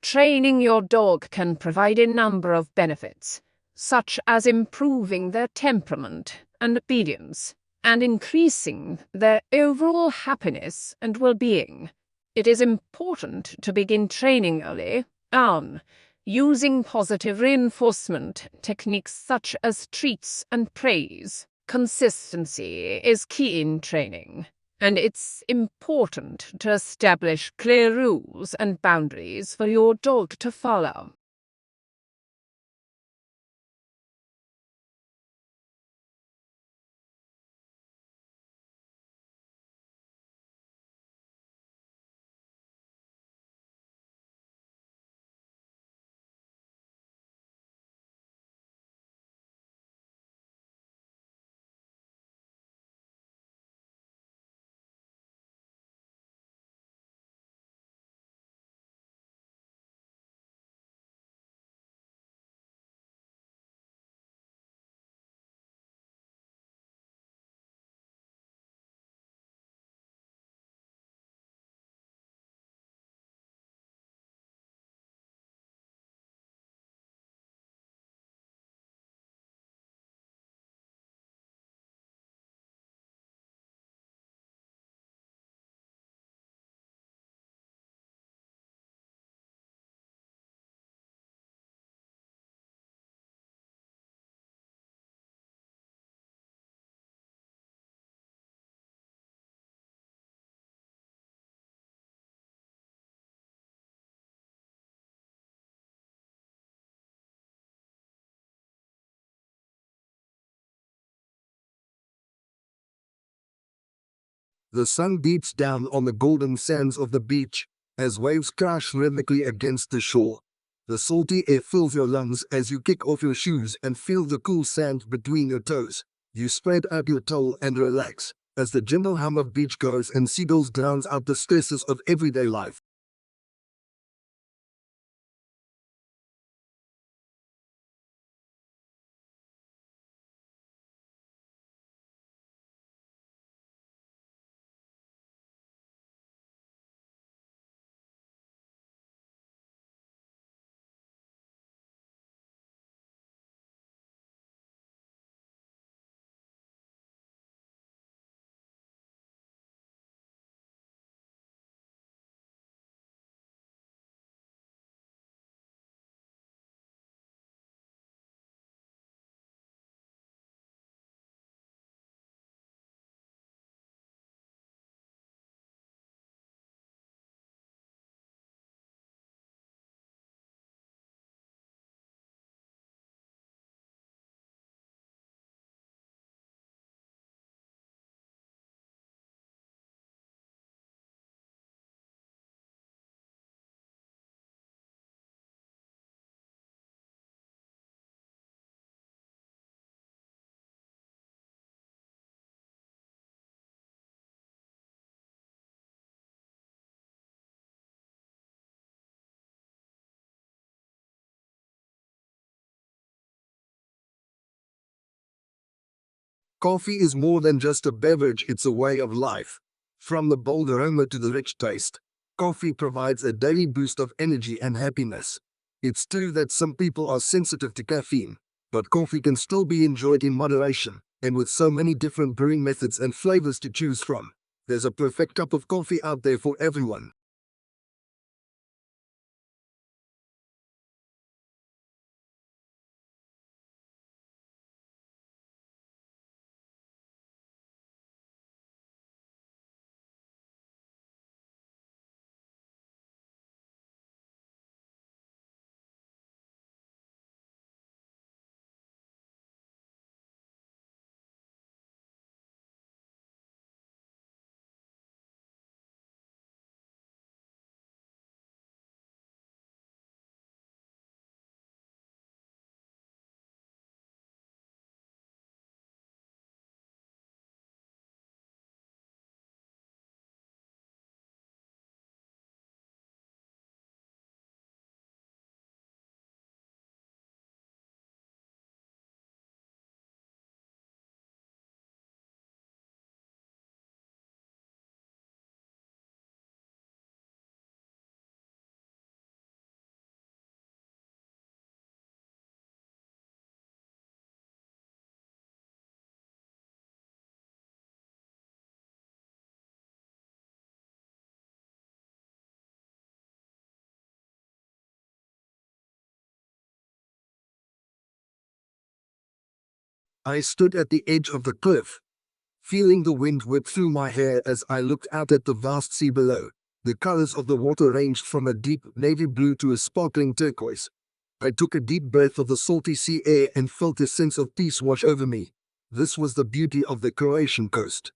Training your dog can provide a number of benefits, such as improving their temperament and obedience, and increasing their overall happiness and well-being. It is important to begin training early on, using positive reinforcement techniques such as treats and praise. Consistency is key in training, and it's important to establish clear rules and boundaries for your dog to follow. The sun beats down on the golden sands of the beach as waves crash rhythmically against the shore. The salty air fills your lungs as you kick off your shoes and feel the cool sand between your toes. You spread out your towel and relax as the gentle hum of beachgoers and seagulls drowns out the stresses of everyday life. Coffee is more than just a beverage, it's a way of life. From the bold aroma to the rich taste, coffee provides a daily boost of energy and happiness. It's true that some people are sensitive to caffeine, but coffee can still be enjoyed in moderation, and with so many different brewing methods and flavors to choose from, there's a perfect cup of coffee out there for everyone. I stood at the edge of the cliff, feeling the wind whip through my hair as I looked out at the vast sea below. The colors of the water ranged from a deep navy blue to a sparkling turquoise. I took a deep breath of the salty sea air and felt a sense of peace wash over me. This was the beauty of the Croatian coast.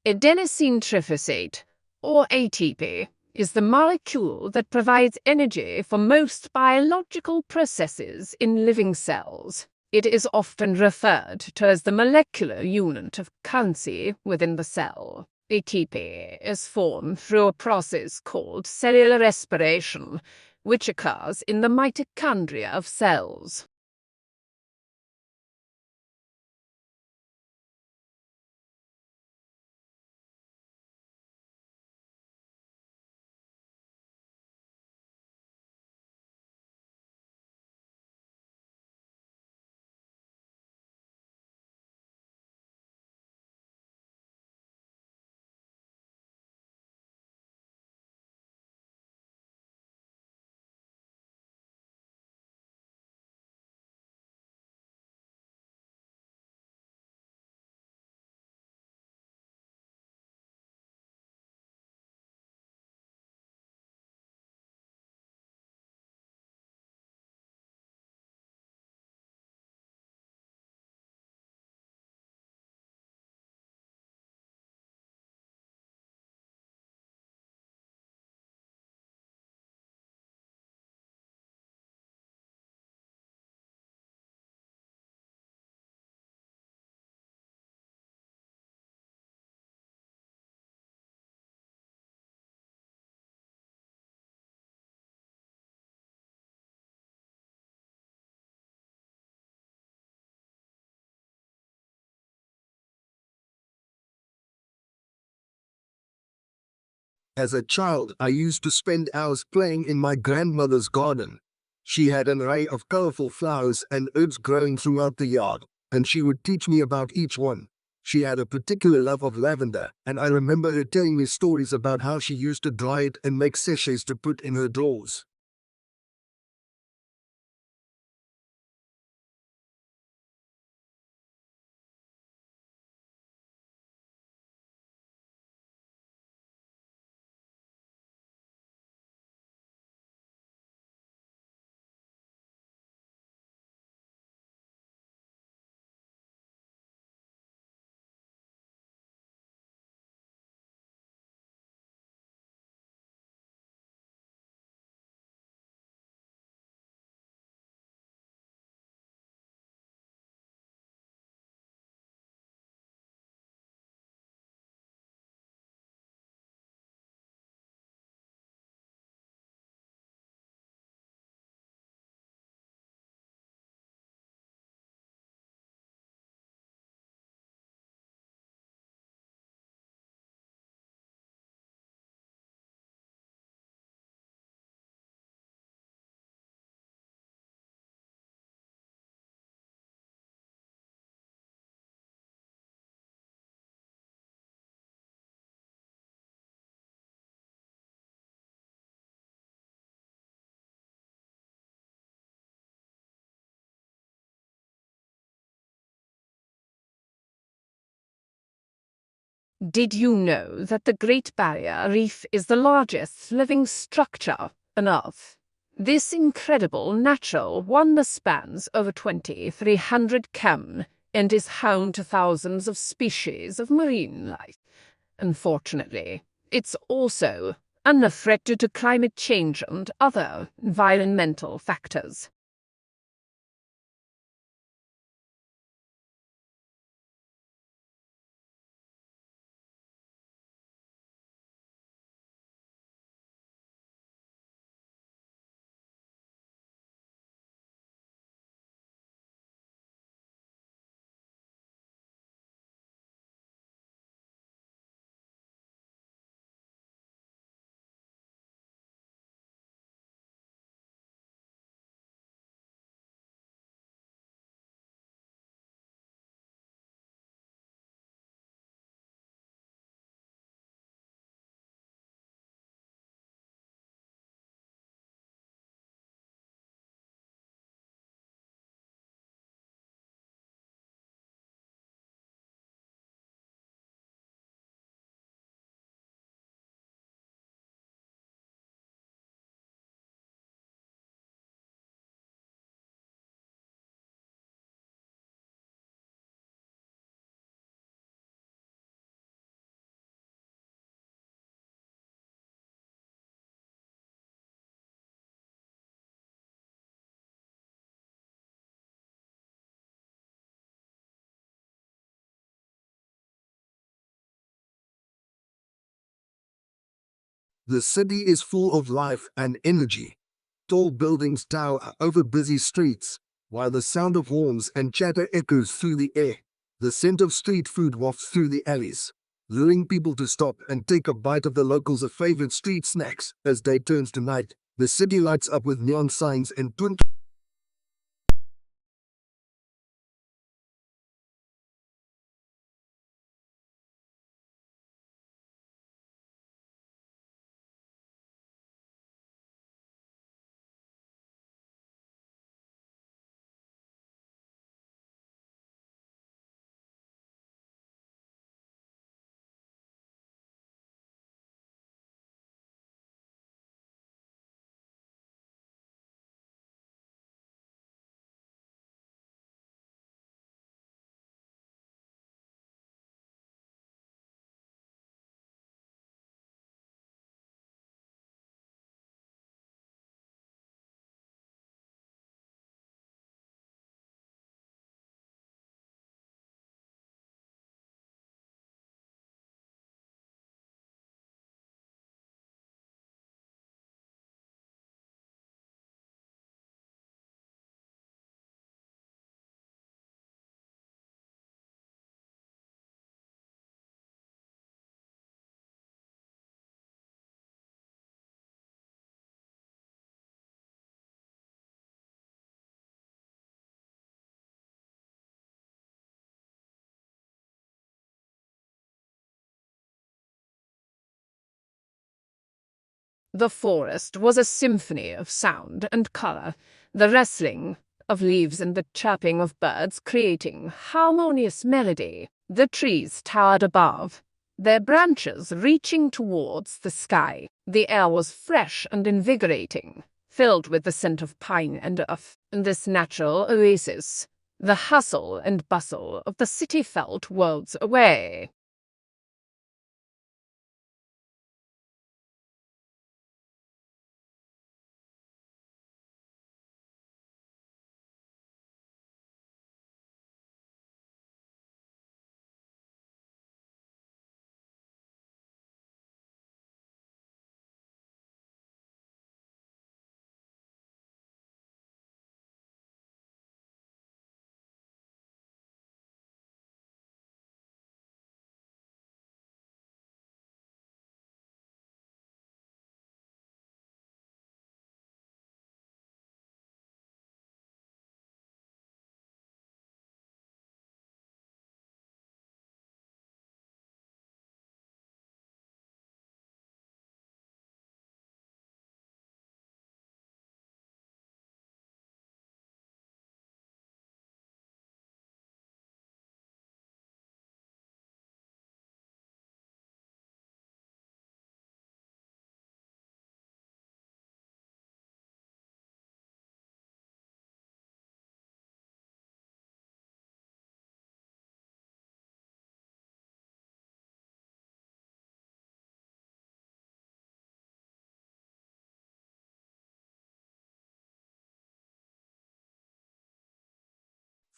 Adenosine triphosphate, or ATP, is the molecule that provides energy for most biological processes in living cells. It is often referred to as the molecular unit of currency within the cell. ATP is formed through a process called cellular respiration, which occurs in the mitochondria of cells. As a child, I used to spend hours playing in my grandmother's garden. She had an array of colorful flowers and herbs growing throughout the yard, and she would teach me about each one. She had a particular love of lavender, and I remember her telling me stories about how she used to dry it and make sachets to put in her drawers. Did you know that the Great Barrier Reef is the largest living structure on Earth? This incredible natural wonder spans over 2,300 km and is home to thousands of species of marine life. Unfortunately, it's also under threat due to climate change and other environmental factors. The city is full of life and energy. Tall buildings tower over busy streets, while the sound of horns and chatter echoes through the air. The scent of street food wafts through the alleys, luring people to stop and take a bite of the locals' favorite street snacks. As day turns to night, the city lights up with neon signs and twin. The forest was a symphony of sound and color, the rustling of leaves and the chirping of birds creating harmonious melody. The trees towered above, their branches reaching towards the sky. The air was fresh and invigorating, filled with the scent of pine and earth. In this natural oasis, the hustle and bustle of the city felt worlds away.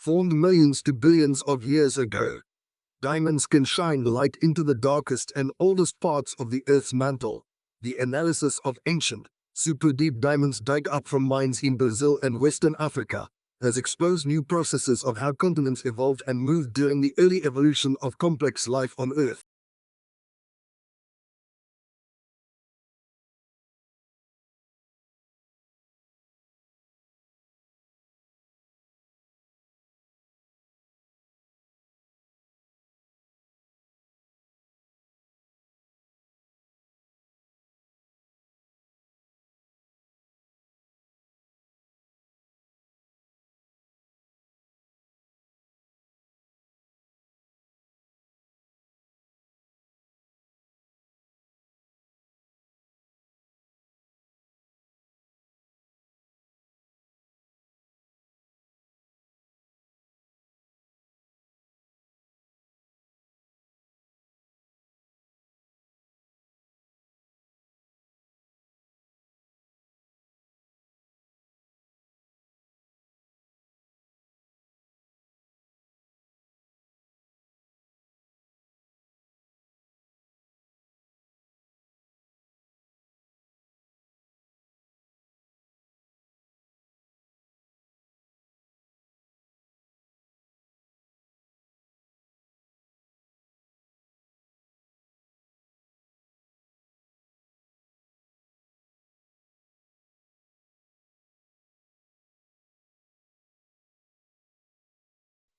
formed millions to billions of years ago. Diamonds can shine light into the darkest and oldest parts of the Earth's mantle. The analysis of ancient, super deep diamonds dug up from mines in Brazil and Western Africa has exposed new processes of how continents evolved and moved during the early evolution of complex life on Earth.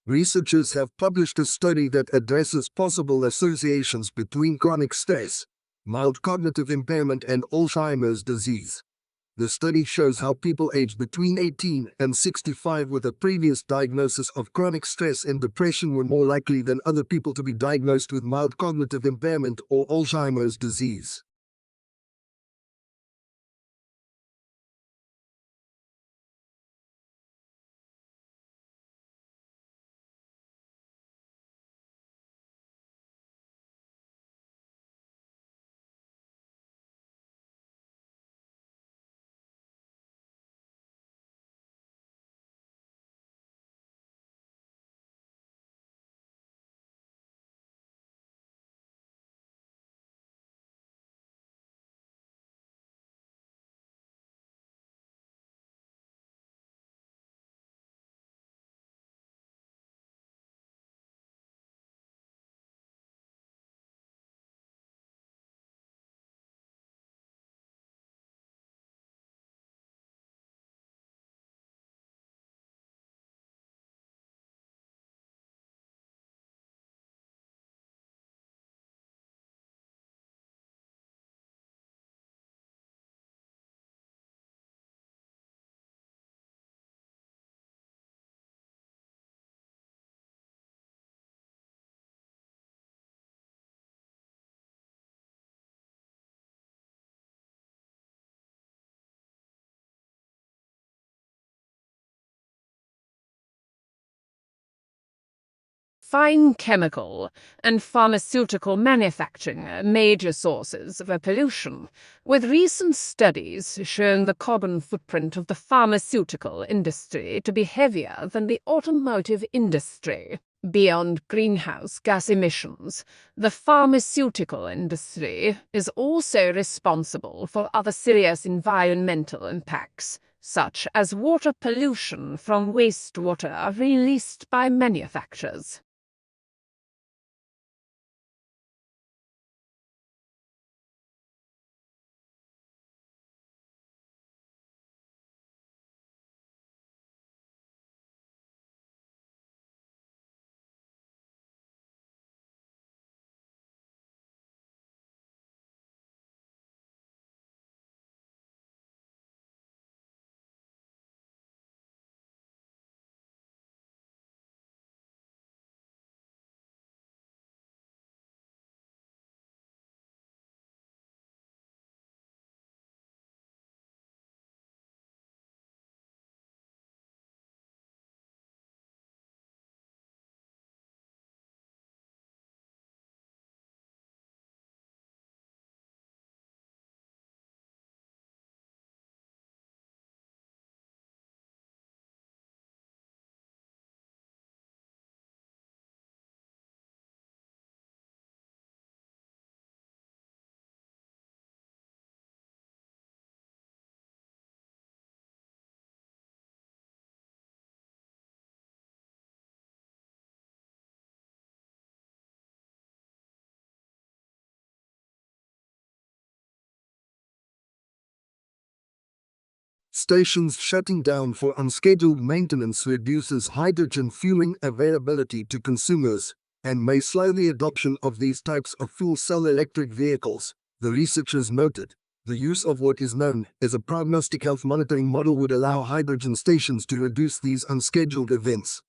Researchers have published a study that addresses possible associations between chronic stress, mild cognitive impairment, and Alzheimer's disease. The study shows how people aged between 18 and 65 with a previous diagnosis of chronic stress and depression were more likely than other people to be diagnosed with mild cognitive impairment or Alzheimer's disease. Fine chemical and pharmaceutical manufacturing are major sources of pollution, with recent studies showing the carbon footprint of the pharmaceutical industry to be heavier than the automotive industry. Beyond greenhouse gas emissions, the pharmaceutical industry is also responsible for other serious environmental impacts, such as water pollution from wastewater released by manufacturers. Stations shutting down for unscheduled maintenance reduces hydrogen fueling availability to consumers and may slow the adoption of these types of fuel cell electric vehicles, the researchers noted. The use of what is known as a prognostic health monitoring model would allow hydrogen stations to reduce these unscheduled events.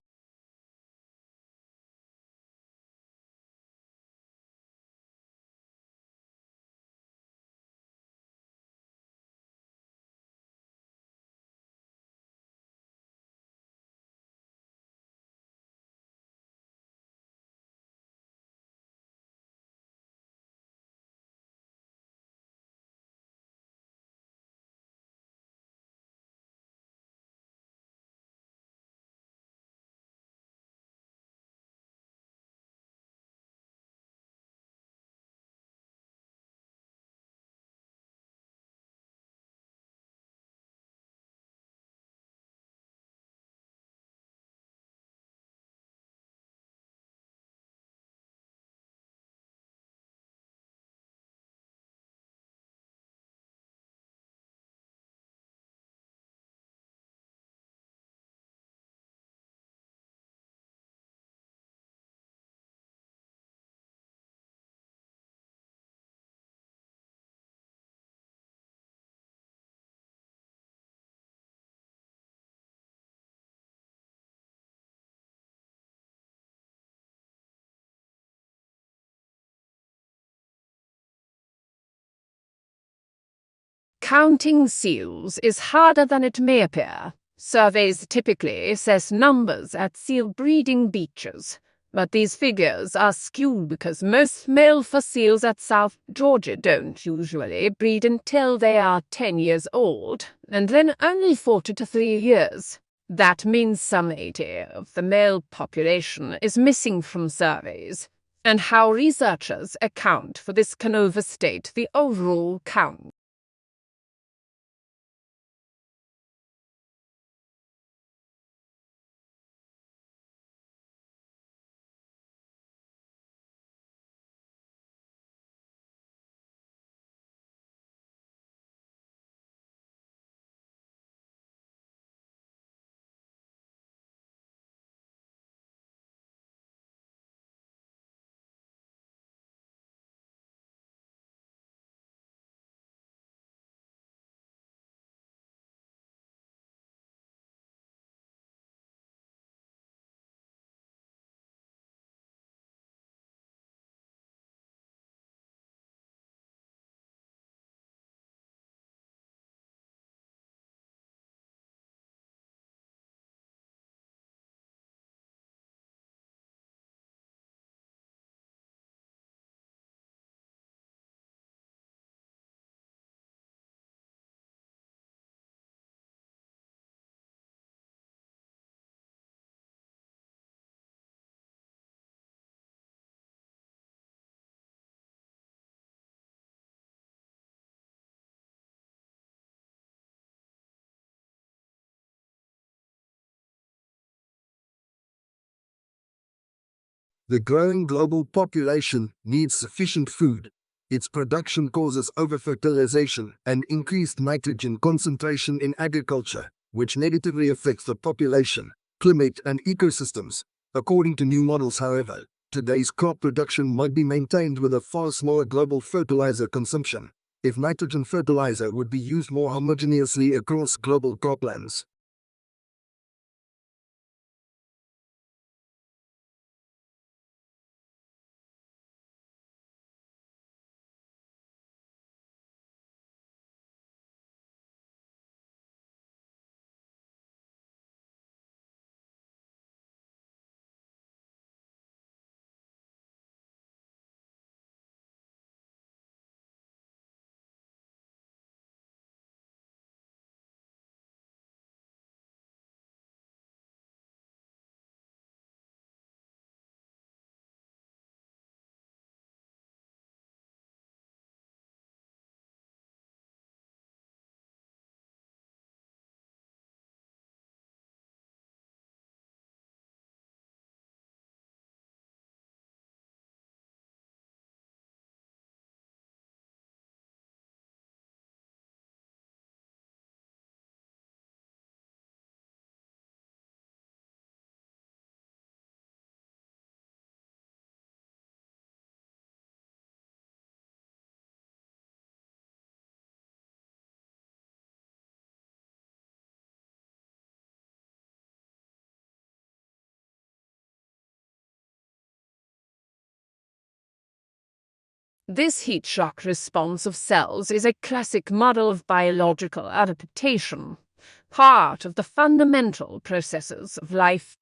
Counting seals is harder than it may appear. Surveys typically assess numbers at seal breeding beaches, but these figures are skewed because most male fur seals at South Georgia don't usually breed until they are 10 years old, and then only 40 to 3 years. That means some 80 of the male population is missing from surveys, and how researchers account for this can overstate the overall count. The growing global population needs sufficient food. Its production causes overfertilization and increased nitrogen concentration in agriculture, which negatively affects the population, climate, and ecosystems. According to new models, however, today's crop production might be maintained with a far smaller global fertilizer consumption if nitrogen fertilizer would be used more homogeneously across global croplands. This heat shock response of cells is a classic model of biological adaptation, part of the fundamental processes of life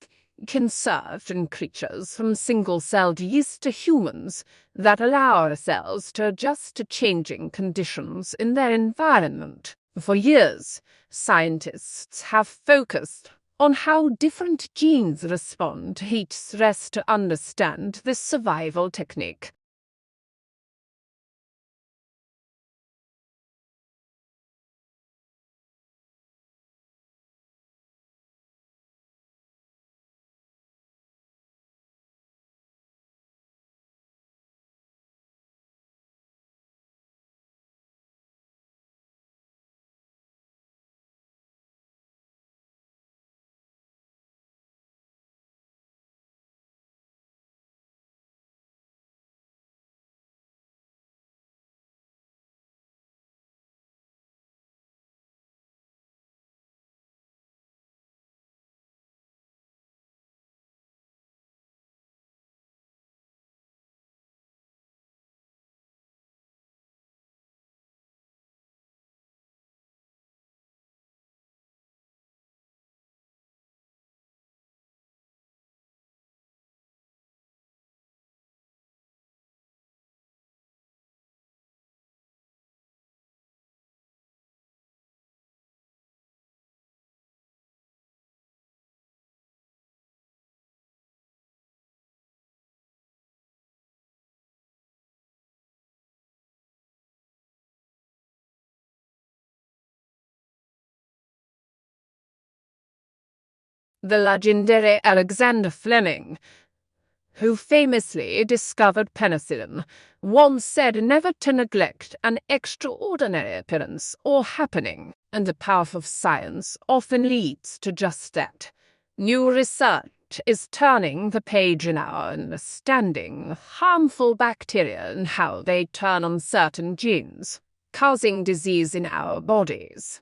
conserved in creatures from single-celled yeast to humans that allow our cells to adjust to changing conditions in their environment. For years, scientists have focused on how different genes respond to heat stress to understand this survival technique. The legendary Alexander Fleming, who famously discovered penicillin, once said never to neglect an extraordinary appearance or happening, and the path of science often leads to just that. New research is turning the page in our understanding harmful bacteria and how they turn on certain genes, causing disease in our bodies.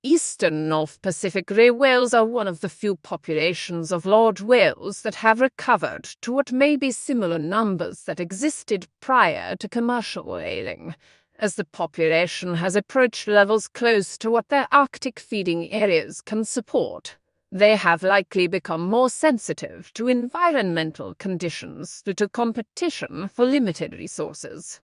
Eastern North Pacific gray whales are one of the few populations of large whales that have recovered to what may be similar numbers that existed prior to commercial whaling. As the population has approached levels close to what their Arctic feeding areas can support, they have likely become more sensitive to environmental conditions due to competition for limited resources.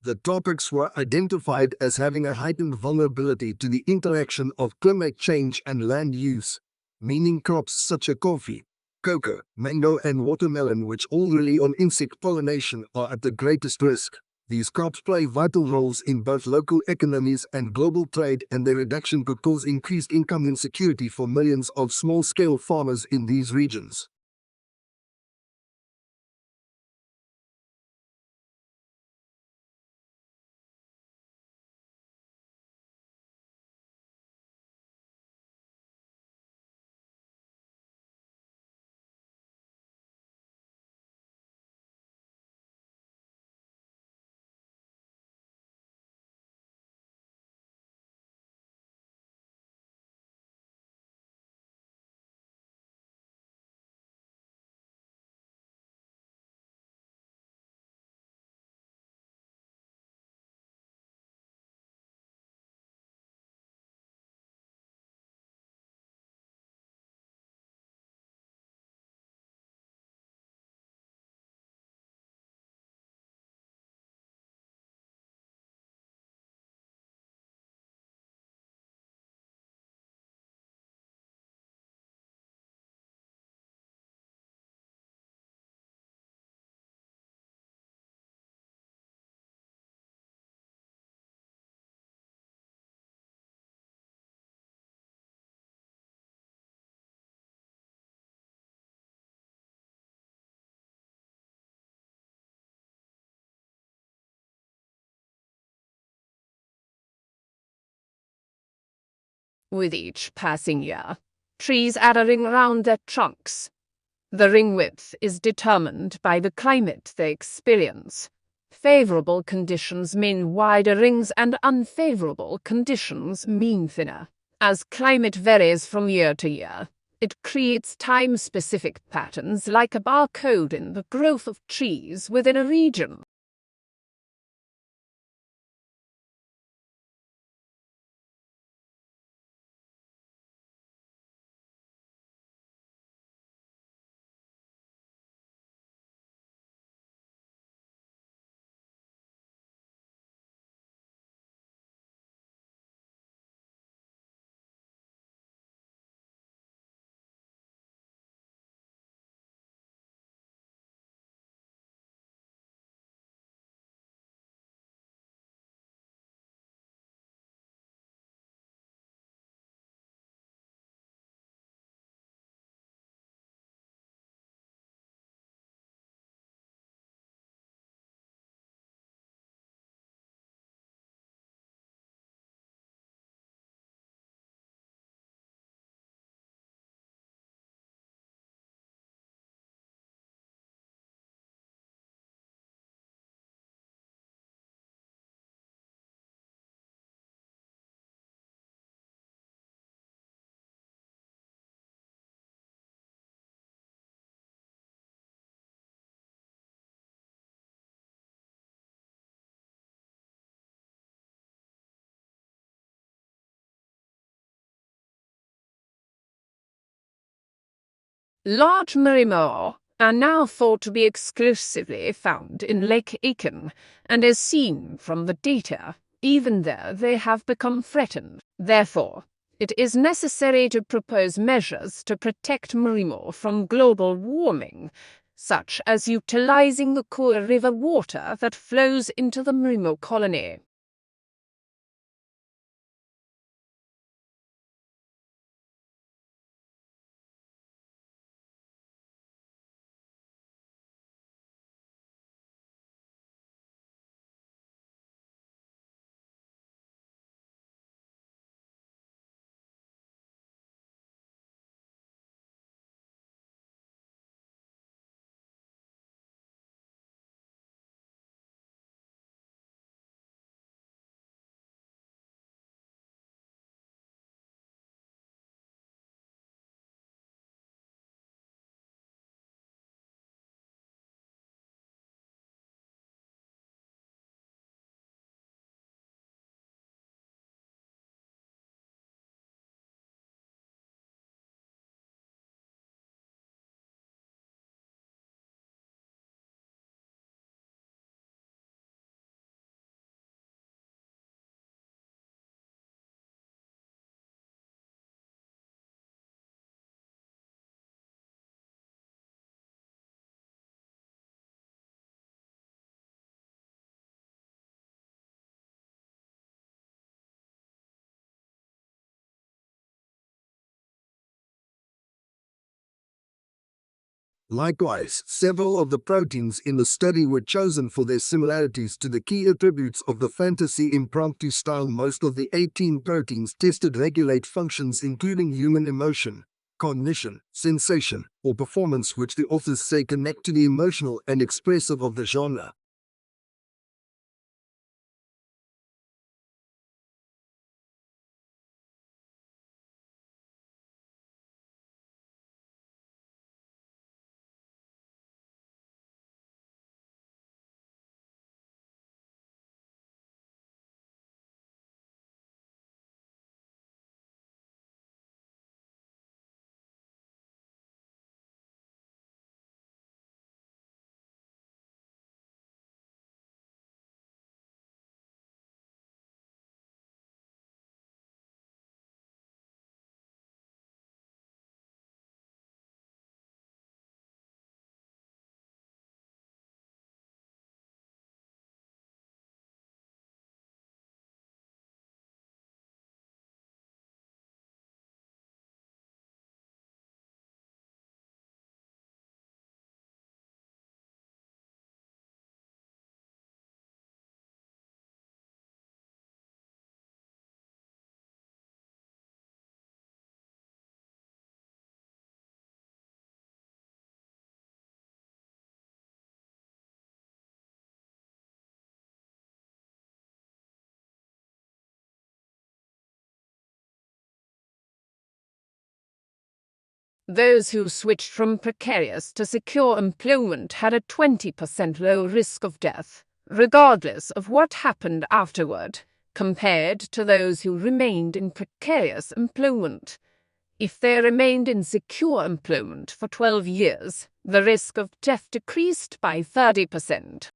The topics were identified as having a heightened vulnerability to the interaction of climate change and land use, meaning crops such as coffee, cocoa, mango and watermelon, which all rely on insect pollination, are at the greatest risk. These crops play vital roles in both local economies and global trade, and their reduction could cause increased income insecurity for millions of small-scale farmers in these regions. With each passing year, trees add a ring around their trunks. The ring width is determined by the climate they experience. Favorable conditions mean wider rings and unfavorable conditions mean thinner. As climate varies from year to year, it creates time-specific patterns like a barcode in the growth of trees within a region. Large Merrimore are now thought to be exclusively found in Lake Aiken, and as seen from the data, even there they have become threatened. Therefore, it is necessary to propose measures to protect Merrimore from global warming, such as utilizing the Kura River water that flows into the Merrimore colony. Likewise, several of the proteins in the study were chosen for their similarities to the key attributes of the fantasy impromptu style. Most of the 18 proteins tested regulate functions including human emotion, cognition, sensation, or performance, which the authors say connect to the emotional and expressive of the genre. Those who switched from precarious to secure employment had a 20% lower risk of death, regardless of what happened afterward, compared to those who remained in precarious employment. If they remained in secure employment for 12 years, the risk of death decreased by 30%.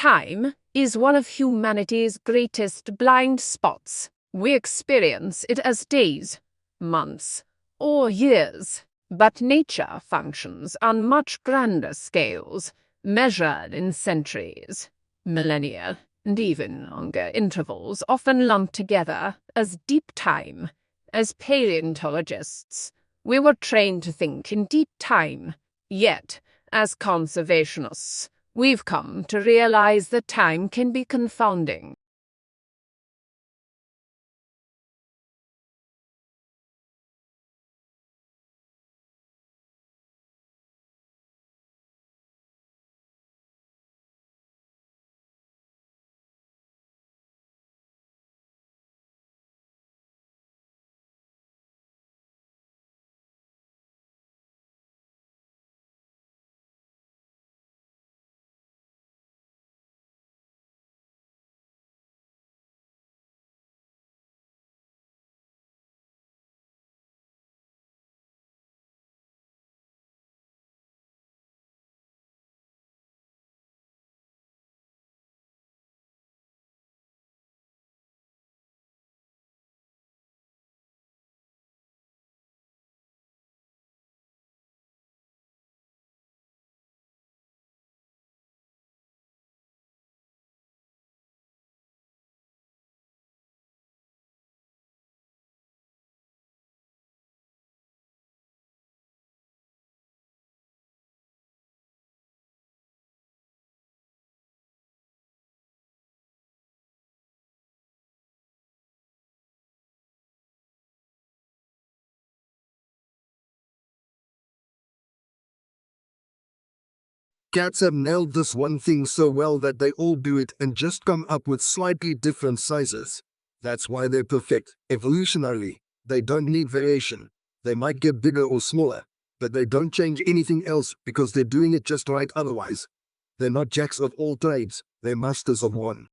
Time is one of humanity's greatest blind spots. We experience it as days, months, or years. But nature functions on much grander scales, measured in centuries, millennia, and even longer intervals, often lumped together as deep time. As paleontologists, we were trained to think in deep time, yet, as conservationists, we've come to realize that time can be confounding. Cats have nailed this one thing so well that they all do it and just come up with slightly different sizes. That's why they're perfect. Evolutionarily, they don't need variation. They might get bigger or smaller, but they don't change anything else because they're doing it just right otherwise. They're not jacks of all trades, they're masters of one.